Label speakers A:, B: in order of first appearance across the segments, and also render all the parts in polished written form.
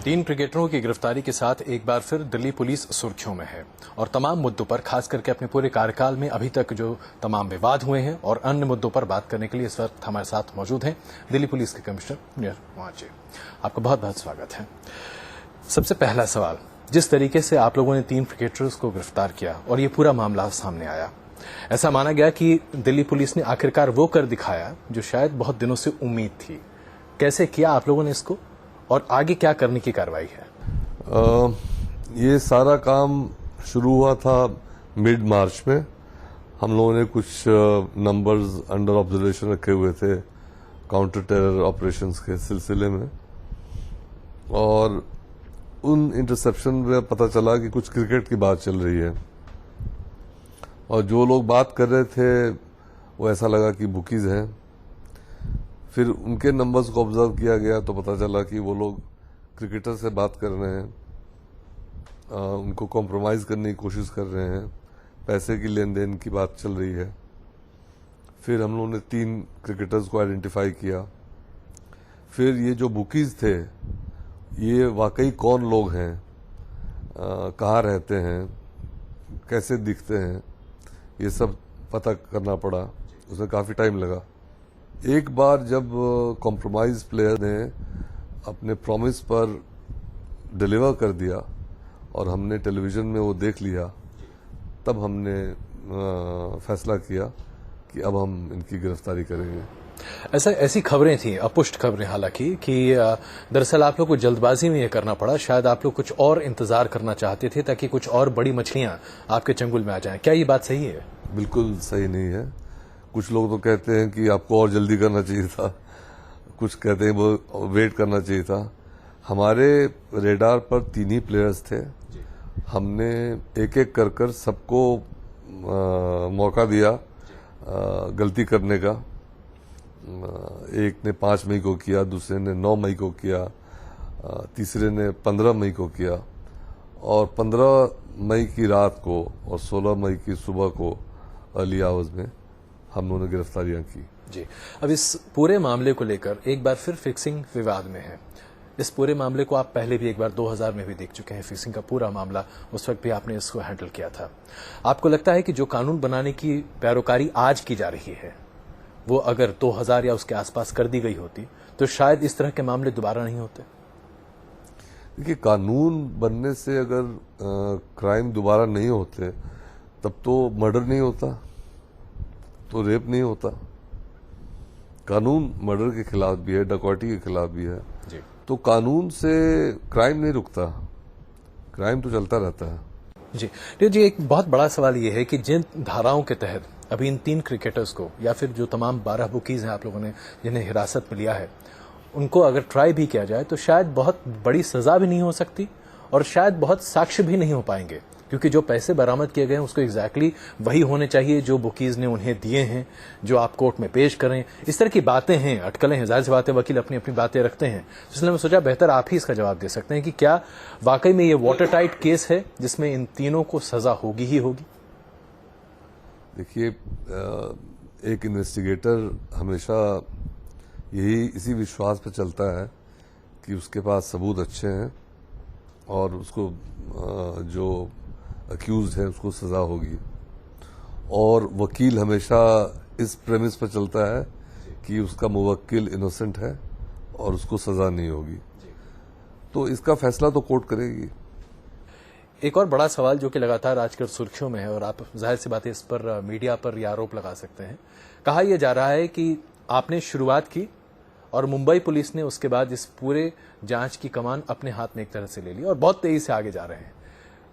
A: तीन क्रिकेटरों की गिरफ्तारी के साथ एक बार फिर दिल्ली पुलिस सुर्खियों में है और तमाम मुद्दों पर, खास करके अपने पूरे कार्यकाल में अभी तक जो तमाम विवाद हुए हैं और अन्य मुद्दों पर बात करने के लिए इस वक्त हमारे साथ मौजूद हैं दिल्ली पुलिस के कमिश्नर मुनीर मोहज्जे। आपका बहुत बहुत स्वागत है। सबसे पहला सवाल, जिस तरीके से आप लोगों ने तीन क्रिकेटर्स को गिरफ्तार किया और ये पूरा मामला सामने आया, ऐसा माना गया कि दिल्ली पुलिस ने आखिरकार वो कर दिखाया जो शायद बहुत दिनों से उम्मीद थी। कैसे किया आप लोगों ने इसको और आगे क्या करने की कार्रवाई है?
B: ये सारा काम शुरू हुआ था मिड मार्च में। हम लोगों ने कुछ नंबर्स अंडर ऑब्जर्वेशन रखे हुए थे काउंटर टेरर ऑपरेशंस के सिलसिले में, और उन इंटरसेप्शन में पता चला कि कुछ क्रिकेट की बात चल रही है और जो लोग बात कर रहे थे वो ऐसा लगा कि बुकीज हैं। फिर उनके नंबर्स को ऑब्जर्व किया गया तो पता चला कि वो लोग क्रिकेटर से बात कर रहे हैं, उनको कॉम्प्रोमाइज़ करने की कोशिश कर रहे हैं, पैसे की लेन देन की बात चल रही है। फिर हम लोगों ने तीन क्रिकेटर्स को आइडेंटिफाई किया। फिर ये जो बुकीज थे ये वाकई कौन लोग हैं, कहाँ रहते हैं, कैसे दिखते हैं, ये सब पता करना पड़ा। उसमें काफ़ी टाइम लगा। एक बार जब कॉम्प्रोमाइज प्लेयर ने अपने प्रॉमिस पर डिलीवर कर दिया और हमने टेलीविज़न में वो देख लिया, तब हमने फैसला किया कि अब हम इनकी गिरफ्तारी करेंगे।
A: ऐसी खबरें थी, अपुष्ट खबरें हालांकि, कि दरअसल आप लोग को जल्दबाजी में ये करना पड़ा। शायद आप लोग कुछ और इंतजार करना चाहते थे ताकि कुछ और बड़ी मछलियां आपके चंगुल में आ जाएं। क्या ये बात सही है?
B: बिल्कुल सही नहीं है। कुछ लोग तो कहते हैं कि आपको और जल्दी करना चाहिए था, कुछ कहते हैं वो वेट करना चाहिए था। हमारे रेडार पर तीन ही प्लेयर्स थे। हमने एक एक कर सबको मौका दिया गलती करने का। एक ने 5 मई को किया, दूसरे ने 9 मई को किया, तीसरे ने 15 मई को किया, और 15 मई की रात को और 16 मई की सुबह को अर्ली आवर्स में हम लोगों ने गिरफ्तारियां की।
A: जी, अब इस पूरे मामले को लेकर एक बार फिर फिक्सिंग विवाद में है। इस पूरे मामले को आप पहले भी एक बार 2000 में भी देख चुके हैं, फिक्सिंग का पूरा मामला। उस वक्त भी आपने इसको हैंडल किया था। आपको लगता है कि जो कानून बनाने की पैरोकारी आज की जा रही है वो अगर 2000 या उसके आसपास कर दी गई होती तो शायद इस तरह के मामले दोबारा नहीं होते?
B: देखिए, कानून बनने से अगर क्राइम दोबारा नहीं होते तब तो मर्डर नहीं होता, तो रेप नहीं होता। कानून मर्डर के खिलाफ भी है, डकैती के खिलाफ भी है।
A: जी। तो
B: कानून से क्राइम नहीं रुकता, क्राइम तो चलता रहता है।
A: जी, एक बहुत बड़ा सवाल ये है कि जिन धाराओं के तहत अभी इन तीन क्रिकेटर्स को या फिर जो तमाम 12 बुकीज हैं आप लोगों ने जिन्हें हिरासत में लिया है, उनको अगर ट्राई भी किया जाए तो शायद बहुत बड़ी सजा भी नहीं हो सकती और शायद बहुत साक्ष्य भी नहीं हो पाएंगे, क्योंकि जो पैसे बरामद किए गए हैं उसको एग्जैक्टली वही होने चाहिए जो बुकीज ने उन्हें दिए हैं, जो आप कोर्ट में पेश करें। इस तरह की बातें हैं, अटकलें हैं। जाहिर सी बातें, वकील अपनी अपनी बातें रखते हैं। इसलिए मैं सोचा बेहतर आप ही इसका जवाब दे सकते हैं कि क्या वाकई में ये वाटर टाइट केस है जिसमें इन तीनों को सजा होगी ही होगी?
B: देखिए, एक इन्वेस्टिगेटर हमेशा इसी विश्वास पर चलता है कि उसके पास सबूत अच्छे हैं और उसको जो अक्यूज है उसको सजा होगी, और वकील हमेशा इस प्रेमिस पर चलता है कि उसका मुवक्किल इनोसेंट है और उसको सजा नहीं होगी। तो इसका फैसला तो कोर्ट करेगी।
A: एक और बड़ा सवाल जो कि लगातार आजकल सुर्खियों में है और आप जाहिर सी बात है इस पर मीडिया पर ये आरोप लगा सकते हैं। कहा यह जा रहा है कि आपने शुरुआत की और मुंबई पुलिस ने उसके बाद इस पूरे जांच की कमान अपने हाथ में एक तरह से ले ली और बहुत तेजी से आगे जा रहे हैं।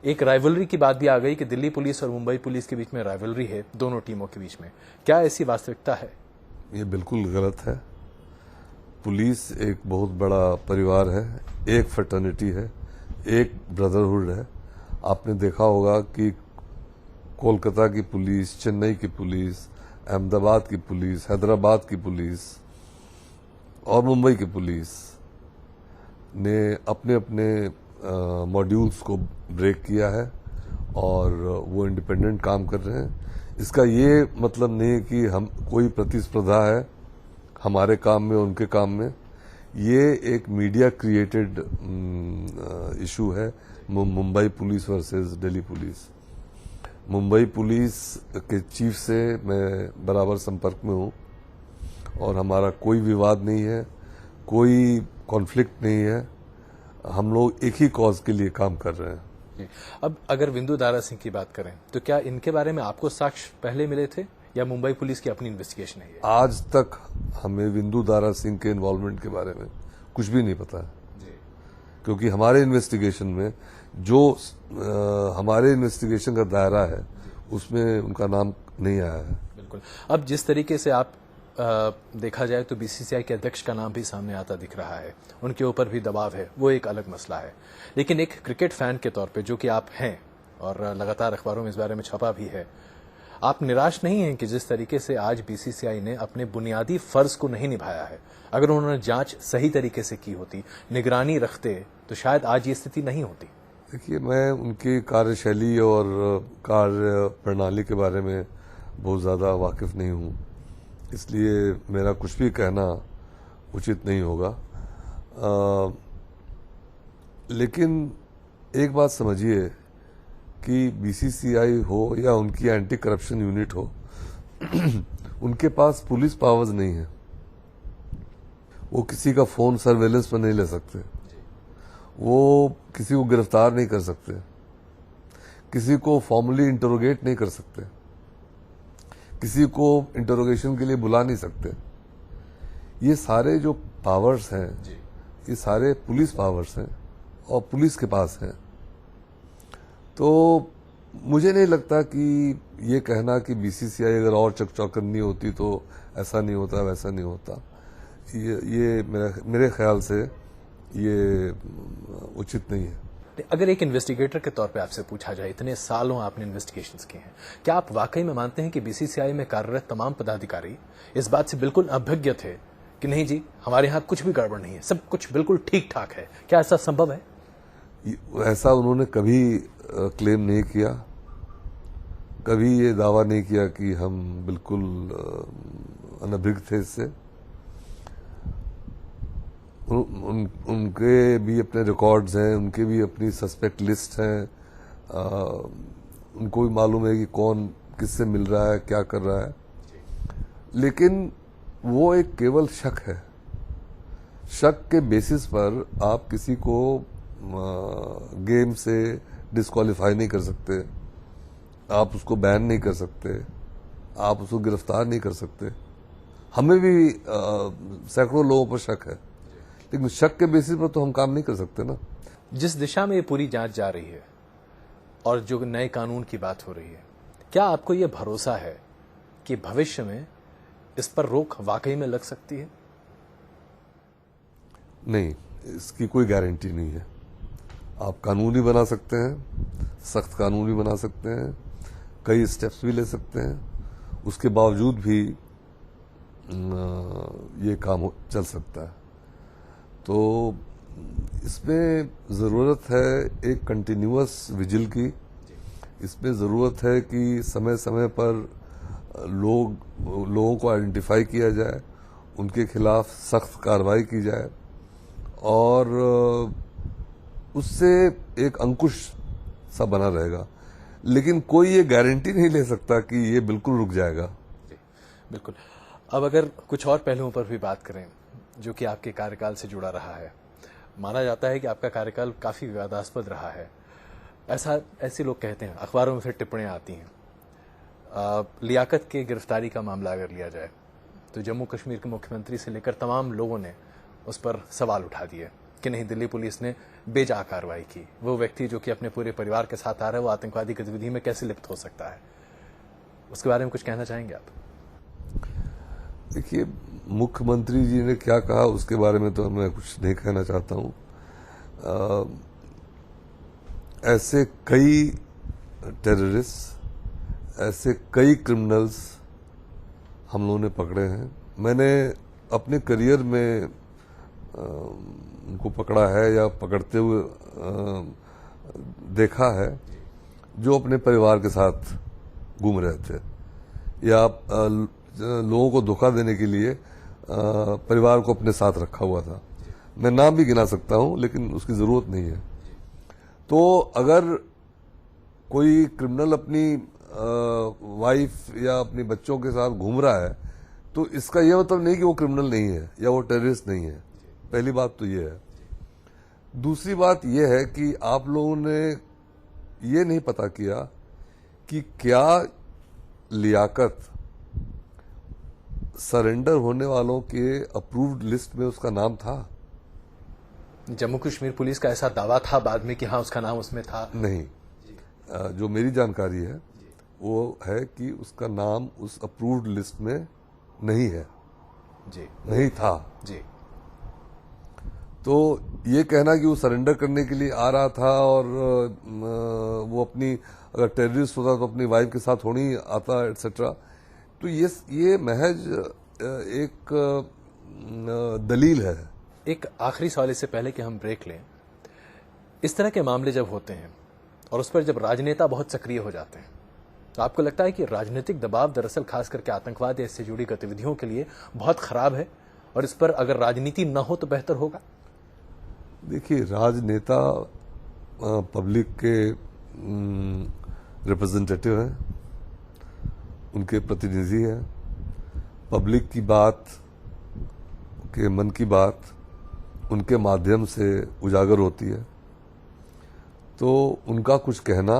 A: एक राइवलरी की बात भी आ गई कि दिल्ली पुलिस और मुंबई पुलिस के बीच में राइवलरी है, दोनों टीमों के बीच में। क्या ऐसी वास्तविकता है?
B: ये बिल्कुल गलत है। पुलिस एक बहुत बड़ा परिवार है, एक फ्रेटर्निटी है, एक ब्रदरहुड है। आपने देखा होगा कि कोलकाता की पुलिस, चेन्नई की पुलिस, अहमदाबाद की पुलिस, हैदराबाद की पुलिस और मुंबई की पुलिस ने अपने अपने मॉड्यूल्स को ब्रेक किया है और वो इंडिपेंडेंट काम कर रहे हैं। इसका ये मतलब नहीं है कि हम कोई प्रतिस्पर्धा है हमारे काम में उनके काम में। ये एक मीडिया क्रिएटेड इशू है। Mumbai police versus Delhi police. Mumbai police के चीफ से मैं बराबर संपर्क में हूँ और हमारा कोई विवाद नहीं है, कोई कॉन्फ्लिक्ट नहीं है। हम लोग एक ही कॉज के लिए काम कर रहे हैं।
A: जी। अब अगर विंदु दारा सिंह की बात करें तो क्या इनके बारे में आपको साक्ष्य पहले मिले थे या मुंबई पुलिस की अपनी इन्वेस्टिगेशन है ये?
B: आज तक हमें विंदु दारा सिंह के इन्वॉल्वमेंट के बारे में कुछ भी नहीं पता है, क्योंकि हमारे इन्वेस्टिगेशन में जो हमारे इन्वेस्टिगेशन का दायरा है उसमें उनका नाम नहीं आया है।
A: बिल्कुल। अब जिस तरीके से आप देखा जाए तो बीसीसीआई के अध्यक्ष का नाम भी सामने आता दिख रहा है, उनके ऊपर भी दबाव है, वो एक अलग मसला है। लेकिन एक क्रिकेट फैन के तौर पे जो कि आप हैं और लगातार अखबारों में इस बारे में छपा भी है, आप निराश नहीं हैं कि जिस तरीके से आज बीसीसीआई ने अपने बुनियादी फर्ज को नहीं निभाया है? अगर उन्होंने जांच सही तरीके से की होती, निगरानी रखते, तो शायद आज ये स्थिति नहीं होती।
B: देखिए, मैं उनकी कार्यशैली और कार्य प्रणाली के बारे में बहुत ज़्यादा वाकिफ नहीं हूँ, इसलिए मेरा कुछ भी कहना उचित नहीं होगा। लेकिन एक बात समझिए कि बीसीसीआई हो या उनकी एंटी करप्शन यूनिट हो, उनके पास पुलिस पावर्स नहीं है। वो किसी का फोन सर्वेलेंस पर नहीं ले सकते, वो किसी को गिरफ्तार नहीं कर सकते, किसी को फॉर्मली इंटरोगेट नहीं कर सकते, किसी को इंटरोगेशन के लिए बुला नहीं सकते। ये सारे जो पावर्स हैं, ये सारे पुलिस पावर्स हैं और पुलिस के पास हैं। तो मुझे नहीं लगता कि ये कहना कि बीसीसीआई अगर और चकचौकन्नी होती तो ऐसा नहीं होता, वैसा नहीं होता, ये मेरे ख्याल से ये उचित नहीं है।
A: अगर एक इन्वेस्टिगेटर के तौर पे आपसे पूछा जाए, इतने सालों आपने इन्वेस्टिगेशंस किए हैं, क्या आप वाकई में मानते हैं कि बीसीसीआई में कार्यरत तमाम पदाधिकारी इस बात से बिल्कुल अभ्यज्ञ थे कि नहीं जी, हमारे यहाँ कुछ भी गड़बड़ नहीं है, सब कुछ बिल्कुल ठीक ठाक है? क्या ऐसा संभव है?
B: ऐसा उन्होंने कभी क्लेम नहीं किया, कभी ये दावा नहीं किया कि हम बिल्कुल अनभिज्ञ थे इससे। उनके भी अपने रिकॉर्ड्स हैं, उनके भी अपनी सस्पेक्ट लिस्ट हैं, उनको भी मालूम है कि कौन किससे मिल रहा है, क्या कर रहा है। लेकिन वो एक केवल शक है। शक के बेसिस पर आप किसी को गेम से डिस्क्वालीफाई नहीं कर सकते, आप उसको बैन नहीं कर सकते, आप उसको गिरफ्तार नहीं कर सकते। हमें भी सैकड़ों लोगों पर शक है, लेकिन शक के बेसिस पर तो हम काम नहीं कर सकते ना।
A: जिस दिशा में ये पूरी जांच जा रही है और जो नए कानून की बात हो रही है, क्या आपको ये भरोसा है कि भविष्य में इस पर रोक वाकई में लग सकती है?
B: नहीं, इसकी कोई गारंटी नहीं है। आप कानून ही बना सकते हैं, सख्त कानून भी बना सकते हैं, कई स्टेप्स भी ले सकते हैं, उसके बावजूद भी ये काम चल सकता है। तो इसमें ज़रूरत है एक कंटिन्यूअस विजिल की। इसमें ज़रूरत है कि समय समय पर लोगों को आइडेंटिफाई किया जाए, उनके खिलाफ सख्त कार्रवाई की जाए और उससे एक अंकुश सा बना रहेगा। लेकिन कोई ये गारंटी नहीं ले सकता कि ये बिल्कुल रुक जाएगा।
A: बिल्कुल। अब अगर कुछ और पहलुओं पर भी बात करें जो कि आपके कार्यकाल से जुड़ा रहा है, माना जाता है कि आपका कार्यकाल काफ़ी विवादास्पद रहा है, ऐसे लोग कहते हैं, अखबारों में फिर टिप्पणियां आती हैं। लियाकत के गिरफ्तारी का मामला अगर लिया जाए तो जम्मू कश्मीर के मुख्यमंत्री से लेकर तमाम लोगों ने उस पर सवाल उठा दिए कि नहीं, दिल्ली पुलिस ने बेजा कार्रवाई की। वो व्यक्ति जो कि अपने पूरे परिवार के साथ आ रहा है, वो आतंकवादी गतिविधि में कैसे लिप्त हो सकता है? उसके बारे में कुछ कहना चाहेंगे आप?
B: देखिए, मुख्यमंत्री जी ने क्या कहा उसके बारे में तो मैं कुछ नहीं कहना चाहता हूँ। ऐसे कई टेररिस्ट, ऐसे कई क्रिमिनल्स हम लोगों ने पकड़े हैं। मैंने अपने करियर में उनको पकड़ा है या पकड़ते हुए देखा है जो अपने परिवार के साथ घूम रहे थे या लोगों को धोखा देने के लिए परिवार को अपने साथ रखा हुआ था। मैं नाम भी गिना सकता हूं, लेकिन उसकी जरूरत नहीं है। तो अगर कोई क्रिमिनल अपनी वाइफ या अपनी बच्चों के साथ घूम रहा है, तो इसका यह मतलब नहीं कि वो क्रिमिनल नहीं है या वो टेररिस्ट नहीं है। पहली बात तो ये है। दूसरी बात यह है कि आप लोगों ने ये नहीं पता किया कि क्या लियाकत सरेंडर होने वालों के अप्रूव्ड लिस्ट में उसका नाम था?
A: जम्मू कश्मीर पुलिस का ऐसा दावा था बाद में कि हाँ उसका नाम उसमें था?
B: नहीं। जो मेरी जानकारी है वो है कि उसका नाम उस अप्रूव्ड लिस्ट में नहीं है।
A: जी।
B: नहीं था।
A: जी।
B: तो ये कहना कि वो सरेंडर करने के लिए आ रहा था और वो अपनी, अगर टेररिस्ट होता तो अपनी वाइफ के साथ होनी आता एटसेट्रा, तो ये महज एक दलील है।
A: एक आखिरी सवाल इससे पहले कि हम ब्रेक लें, इस तरह के मामले जब होते हैं और उस पर जब राजनेता बहुत सक्रिय हो जाते हैं, तो आपको लगता है कि राजनीतिक दबाव दरअसल खास करके आतंकवाद या इससे जुड़ी गतिविधियों के लिए बहुत खराब है और इस पर अगर राजनीति न हो तो बेहतर होगा?
B: देखिए, राजनेता पब्लिक के रिप्रेजेंटेटिव हैं, उनके प्रतिनिधि हैं। पब्लिक की बात, के मन की बात उनके माध्यम से उजागर होती है, तो उनका कुछ कहना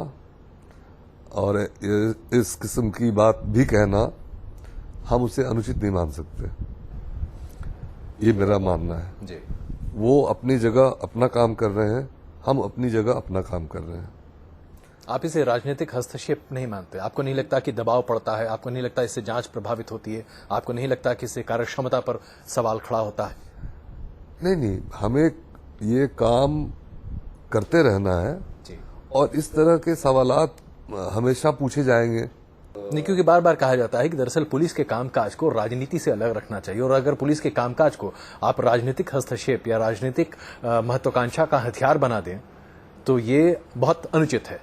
B: और इस किस्म की बात भी कहना हम उसे अनुचित नहीं मान सकते। ये मेरा मानना है।
A: जी।
B: वो अपनी जगह अपना काम कर रहे हैं, हम अपनी जगह अपना काम कर रहे हैं।
A: आप इसे राजनीतिक हस्तक्षेप नहीं मानते? आपको नहीं लगता कि दबाव पड़ता है? आपको नहीं लगता इससे जांच प्रभावित होती है? आपको नहीं लगता कि इससे कार्यक्षमता पर सवाल खड़ा होता है?
B: नहीं, हमें ये काम करते रहना है
A: जी।
B: और इस तरह के सवालात हमेशा पूछे जाएंगे।
A: नहीं, क्योंकि बार बार कहा जाता है कि दरअसल पुलिस के कामकाज को राजनीति से अलग रखना चाहिए, और अगर पुलिस के कामकाज को आप राजनीतिक हस्तक्षेप या राजनीतिक महत्वाकांक्षा का हथियार बना दें तो ये बहुत अनुचित है।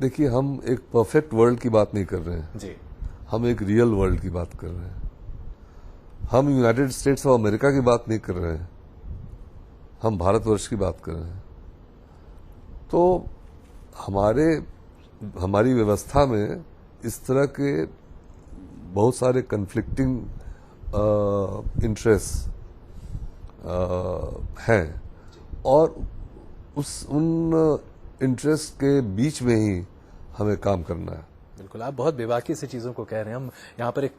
B: देखिए, हम एक परफेक्ट वर्ल्ड की बात नहीं कर रहे हैं
A: जी।
B: हम एक रियल वर्ल्ड की बात कर रहे हैं। हम यूनाइटेड स्टेट्स ऑफ अमेरिका की बात नहीं कर रहे हैं, हम भारतवर्ष की बात कर रहे हैं। तो हमारी व्यवस्था में इस तरह के बहुत सारे कन्फ्लिक्टिंग इंटरेस्ट हैं, और उन इंटरेस्ट के बीच में ही हमें काम करना है।
A: बिल्कुल, आप बहुत बेबाकी से चीज़ों को कह रहे हैं। हम यहाँ पर एक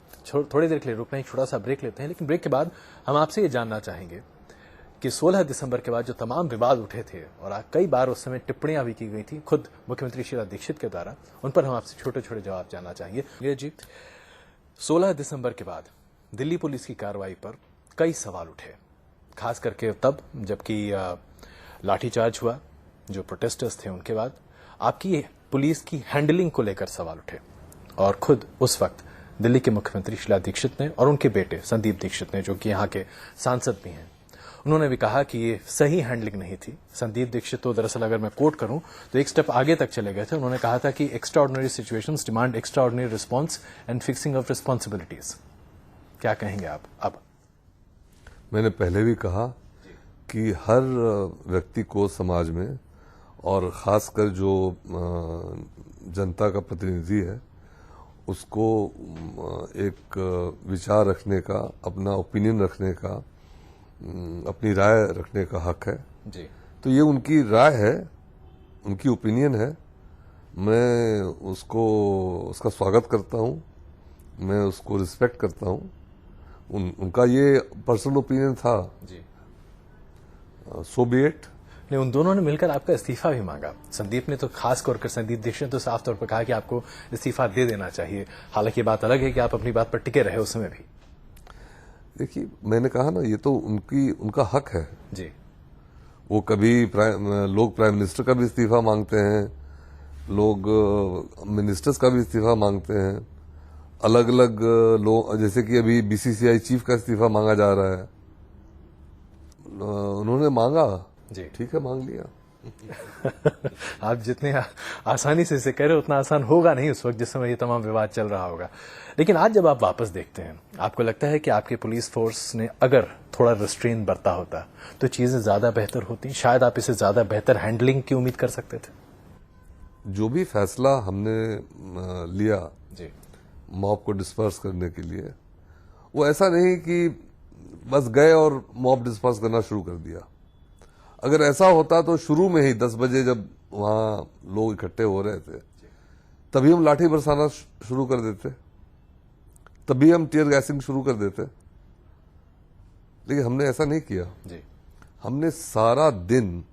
A: थोड़ी देर के लिए रुकना, एक छोटा सा ब्रेक लेते हैं, लेकिन ब्रेक के बाद हम आपसे ये जानना चाहेंगे कि 16 दिसंबर के बाद जो तमाम विवाद उठे थे और कई बार उस समय टिप्पणियां भी की गई थी खुद मुख्यमंत्री शीला दीक्षित के द्वारा, उन पर हम आपसे छोटे छोटे जवाब जानना चाहेंगे। ये जी, 16 दिसंबर के बाद दिल्ली पुलिस की कार्रवाई पर कई सवाल उठे, खास करके तब जबकि लाठीचार्ज हुआ, जो प्रोटेस्टर्स थे उनके बाद आपकी पुलिस की हैंडलिंग को लेकर सवाल उठे, और खुद उस वक्त दिल्ली के मुख्यमंत्री शीला दीक्षित ने और उनके बेटे संदीप दीक्षित ने, जो कि यहाँ के सांसद भी हैं, उन्होंने भी कहा कि ये सही हैंडलिंग नहीं थी। संदीप दीक्षित तो दरअसल अगर मैं कोट करूं तो एक स्टेप आगे तक चले गए थे। उन्होंने कहा था कि extraordinary situations demand extraordinary response and fixing of responsibilities. क्या कहेंगे आप अब?
B: मैंने पहले भी कहा कि हर व्यक्ति को समाज में, और खासकर जो जनता का प्रतिनिधि है, उसको एक विचार रखने का, अपना ओपिनियन रखने का, अपनी राय रखने का हक है।
A: जी।
B: तो ये उनकी राय है, उनकी ओपिनियन है। मैं उसका स्वागत करता हूँ, मैं उसको रिस्पेक्ट करता हूँ। उनका ये पर्सनल ओपिनियन था।
A: जी।
B: सो बी इट।
A: नहीं, उन दोनों ने मिलकर आपका इस्तीफा भी मांगा। संदीप ने तो खास कर संदीप दीक्षित ने तो साफ तौर पर कहा कि आपको इस्तीफा दे देना चाहिए। हालांकि बात अलग है कि आप अपनी बात पर टिके रहे उस समय भी।
B: देखिए, मैंने कहा ना, ये तो उनका हक है।
A: जी। वो
B: कभी लोग प्राइम मिनिस्टर का भी इस्तीफा मांगते हैं, लोग मिनिस्टर्स का भी इस्तीफा मांगते हैं, अलग अलग लोग, जैसे कि अभी बीसीसीआई चीफ का इस्तीफा मांगा जा रहा है। उन्होंने मांगा,
A: जी,
B: ठीक है, मांग लिया।
A: आप जितने आसानी से इसे कह रहे हो उतना आसान होगा नहीं उस वक्त जिस समय ये तमाम विवाद चल रहा होगा। लेकिन आज जब आप वापस देखते हैं, आपको लगता है कि आपके पुलिस फोर्स ने अगर थोड़ा रिस्ट्रेन बरता होता तो चीजें ज्यादा बेहतर होती, शायद आप इसे ज्यादा बेहतर हैंडलिंग की उम्मीद कर सकते थे?
B: जो भी फैसला हमने लिया
A: जी
B: मॉब को डिस्पर्स करने के लिए, वो ऐसा नहीं कि बस गए और मॉब डिस्पर्स करना शुरू कर दिया। अगर ऐसा होता तो शुरू में ही 10 बजे जब वहां लोग इकट्ठे हो रहे थे तभी हम लाठी बरसाना शुरू कर देते, तभी हम टीयर गैसिंग शुरू कर देते, लेकिन हमने ऐसा नहीं किया।
A: जी
B: हमने सारा दिन